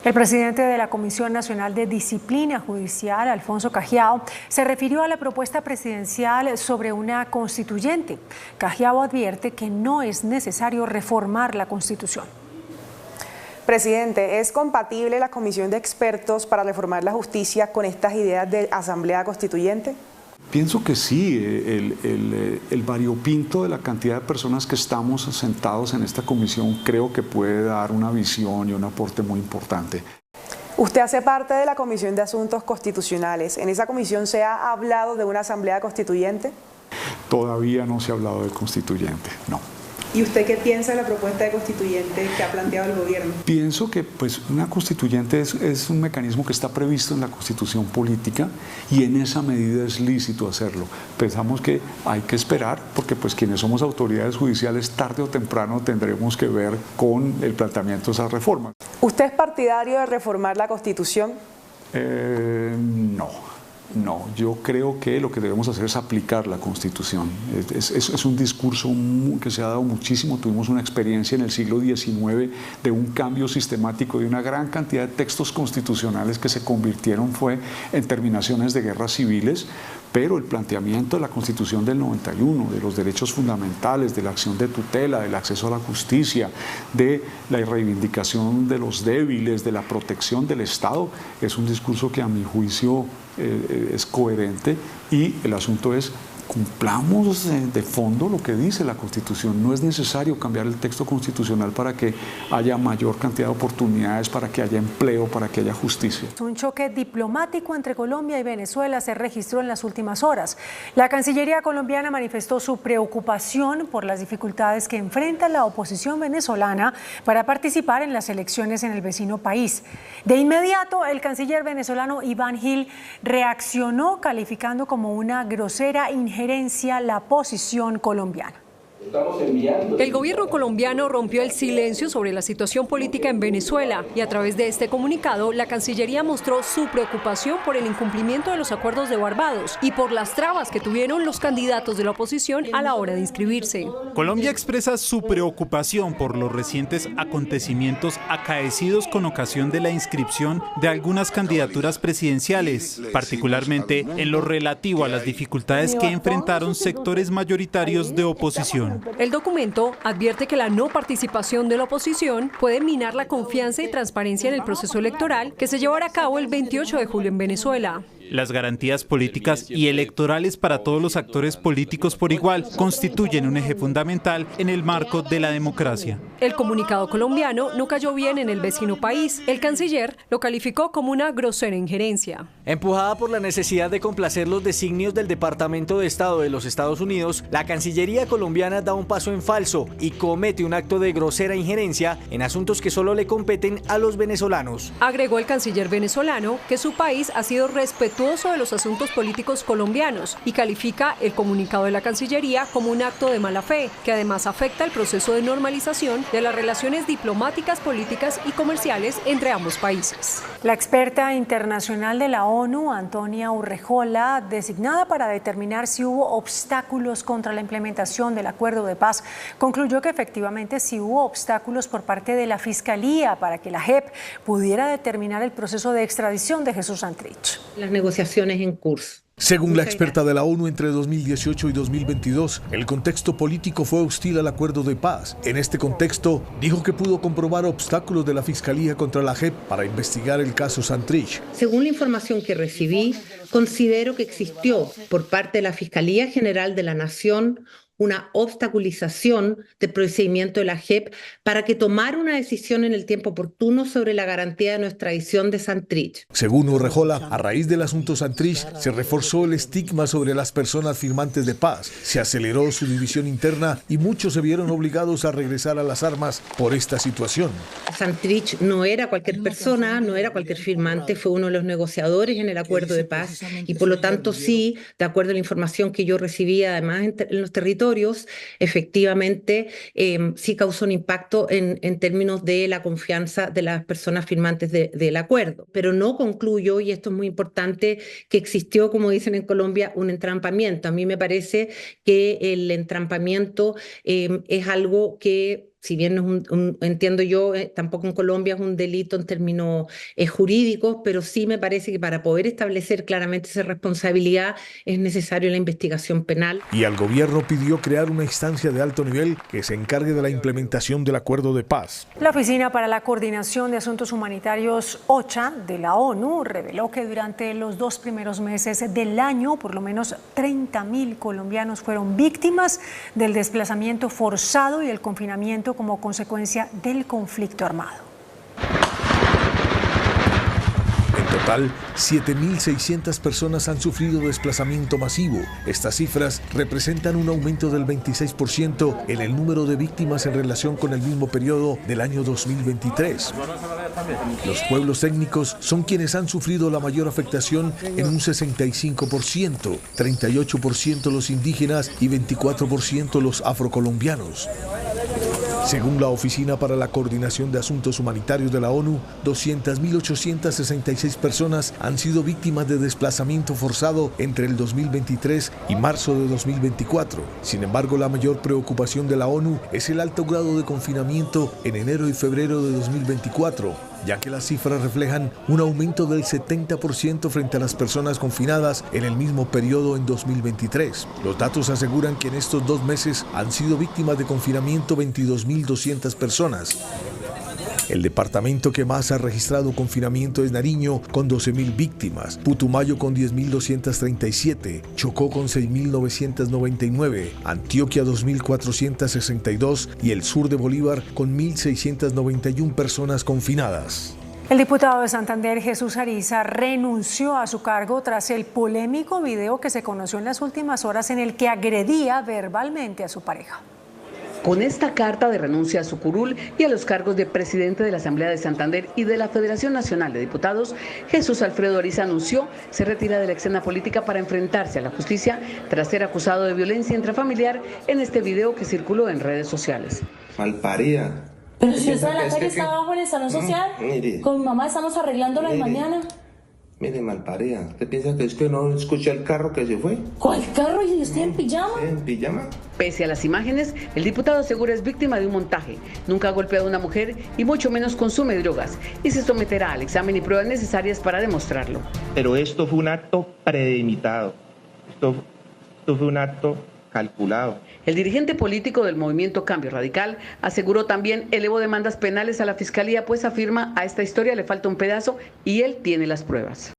El presidente de la Comisión Nacional de Disciplina Judicial, Alfonso Cajiao, se refirió a la propuesta presidencial sobre una constituyente. Cajiao advierte que no es necesario reformar la Constitución. Presidente, ¿es compatible la comisión de expertos para reformar la justicia con estas ideas de asamblea constituyente? Pienso que sí, el variopinto de la cantidad de personas que estamos sentados en esta comisión creo que puede dar una visión y un aporte muy importante. Usted hace parte de la Comisión de Asuntos Constitucionales. ¿En esa comisión se ha hablado de una asamblea constituyente? Todavía no se ha hablado de constituyente, no. ¿Y usted qué piensa de la propuesta de constituyente que ha planteado el gobierno? Pienso que una constituyente es un mecanismo que está previsto en la Constitución política y en esa medida es lícito hacerlo. Pensamos que hay que esperar porque quienes somos autoridades judiciales tarde o temprano tendremos que ver con el planteamiento de esas reformas. ¿Usted es partidario de reformar la Constitución? No, yo creo que lo que debemos hacer es aplicar la Constitución. Es un discurso que se ha dado muchísimo. Tuvimos una experiencia en el siglo XIX de un cambio sistemático de una gran cantidad de textos constitucionales que se convirtieron en terminaciones de guerras civiles, pero el planteamiento de la Constitución del 91, de los derechos fundamentales, de la acción de tutela, del acceso a la justicia, de la reivindicación de los débiles, de la protección del Estado, es un discurso que a mi juicio es coherente y el asunto es cumplamos de fondo lo que dice la Constitución. No es necesario cambiar el texto constitucional para que haya mayor cantidad de oportunidades, para que haya empleo, para que haya justicia. Un choque diplomático entre Colombia y Venezuela se registró en las últimas horas. La Cancillería colombiana manifestó su preocupación por las dificultades que enfrenta la oposición venezolana para participar en las elecciones en el vecino país. De inmediato, el canciller venezolano Iván Gil reaccionó calificando como una grosera injerencia la posición colombiana. El gobierno colombiano rompió el silencio sobre la situación política en Venezuela y a través de este comunicado la Cancillería mostró su preocupación por el incumplimiento de los acuerdos de Barbados y por las trabas que tuvieron los candidatos de la oposición a la hora de inscribirse. Colombia expresa su preocupación por los recientes acontecimientos acaecidos con ocasión de la inscripción de algunas candidaturas presidenciales, particularmente en lo relativo a las dificultades que enfrentaron sectores mayoritarios de oposición. El documento advierte que la no participación de la oposición puede minar la confianza y transparencia en el proceso electoral que se llevará a cabo el 28 de julio en Venezuela. Las garantías políticas y electorales para todos los actores políticos por igual constituyen un eje fundamental en el marco de la democracia. El comunicado colombiano no cayó bien en el vecino país. El canciller lo calificó como una grosera injerencia. Empujada por la necesidad de complacer los designios del Departamento de Estado de los Estados Unidos, la Cancillería colombiana da un paso en falso y comete un acto de grosera injerencia en asuntos que solo le competen a los venezolanos. Agregó el canciller venezolano que su país ha sido respetuoso de los asuntos políticos colombianos y califica el comunicado de la Cancillería como un acto de mala fe, que además afecta el proceso de normalización de las relaciones diplomáticas, políticas y comerciales entre ambos países. La experta internacional de la ONU, Antonia Urrejola, designada para determinar si hubo obstáculos contra la implementación del acuerdo de paz, concluyó que efectivamente sí hubo obstáculos por parte de la Fiscalía para que la JEP pudiera determinar el proceso de extradición de Jesús Santrich. Las negociaciones en curso. Según la experta de la ONU, entre 2018 y 2022, el contexto político fue hostil al acuerdo de paz. En este contexto, dijo que pudo comprobar obstáculos de la Fiscalía contra la JEP para investigar el caso Santrich. Según la información que recibí, considero que existió por parte de la Fiscalía General de la Nación una obstaculización del procedimiento de la JEP para que tomara una decisión en el tiempo oportuno sobre la garantía de no extradición de Santrich. Según Urrejola, a raíz del asunto Santrich, se reforzó el estigma sobre las personas firmantes de paz, se aceleró su división interna y muchos se vieron obligados a regresar a las armas por esta situación. Santrich no era cualquier persona, no era cualquier firmante, fue uno de los negociadores en el acuerdo de paz y por lo tanto sí, de acuerdo a la información que yo recibí además en los territorios, efectivamente sí causó un impacto en términos de la confianza de las personas firmantes del acuerdo. Pero no concluyo, y esto es muy importante, que existió, como dicen en Colombia, un entrampamiento. A mí me parece que el entrampamiento es algo que si bien no es entiendo yo, tampoco en Colombia es un delito en términos jurídicos, pero sí me parece que para poder establecer claramente esa responsabilidad es necesario la investigación penal. Y al gobierno pidió crear una instancia de alto nivel que se encargue de la implementación del acuerdo de paz. La Oficina para la Coordinación de Asuntos Humanitarios OCHA de la ONU reveló que durante los 2 primeros meses del año, por lo menos 30.000 colombianos fueron víctimas del desplazamiento forzado y el confinamiento como consecuencia del conflicto armado. En total, 7.600 personas han sufrido desplazamiento masivo. Estas cifras representan un aumento del 26% en el número de víctimas en relación con el mismo periodo del año 2023. Los pueblos étnicos son quienes han sufrido la mayor afectación en un 65%, 38% los indígenas y 24% los afrocolombianos. Según la Oficina para la Coordinación de Asuntos Humanitarios de la ONU, 200.866 personas han sido víctimas de desplazamiento forzado entre el 2023 y marzo de 2024. Sin embargo, la mayor preocupación de la ONU es el alto grado de confinamiento en enero y febrero de 2024, ya que las cifras reflejan un aumento del 70% frente a las personas confinadas en el mismo periodo en 2023. Los datos aseguran que en estos 2 meses han sido víctimas de confinamiento 22.200 personas. El departamento que más ha registrado confinamiento es Nariño, con 12.000 víctimas, Putumayo con 10.237, Chocó con 6.999, Antioquia 2.462 y el sur de Bolívar con 1.691 personas confinadas. El diputado de Santander, Jesús Ariza, renunció a su cargo tras el polémico video que se conoció en las últimas horas en el que agredía verbalmente a su pareja. Con esta carta de renuncia a su curul y a los cargos de presidente de la Asamblea de Santander y de la Federación Nacional de Diputados, Jesús Alfredo Ariza anunció se retira de la escena política para enfrentarse a la justicia tras ser acusado de violencia intrafamiliar en este video que circuló en redes sociales. Malparida. Pero si está en la calle, está abajo en el salón social, con mi mamá estamos arreglándolo de mañana. Mire, malparida, ¿usted piensa que es que no escuché el carro que se fue? ¿Cuál carro? ¿Y usted en pijama? ¿En pijama? Pese a las imágenes, el diputado asegura es víctima de un montaje. Nunca ha golpeado a una mujer y mucho menos consume drogas. Y se someterá al examen y pruebas necesarias para demostrarlo. Pero esto fue un acto premeditado. Esto fue un acto calculado. El dirigente político del movimiento Cambio Radical aseguró también elevó demandas penales a la Fiscalía, pues afirma a esta historia le falta un pedazo y él tiene las pruebas.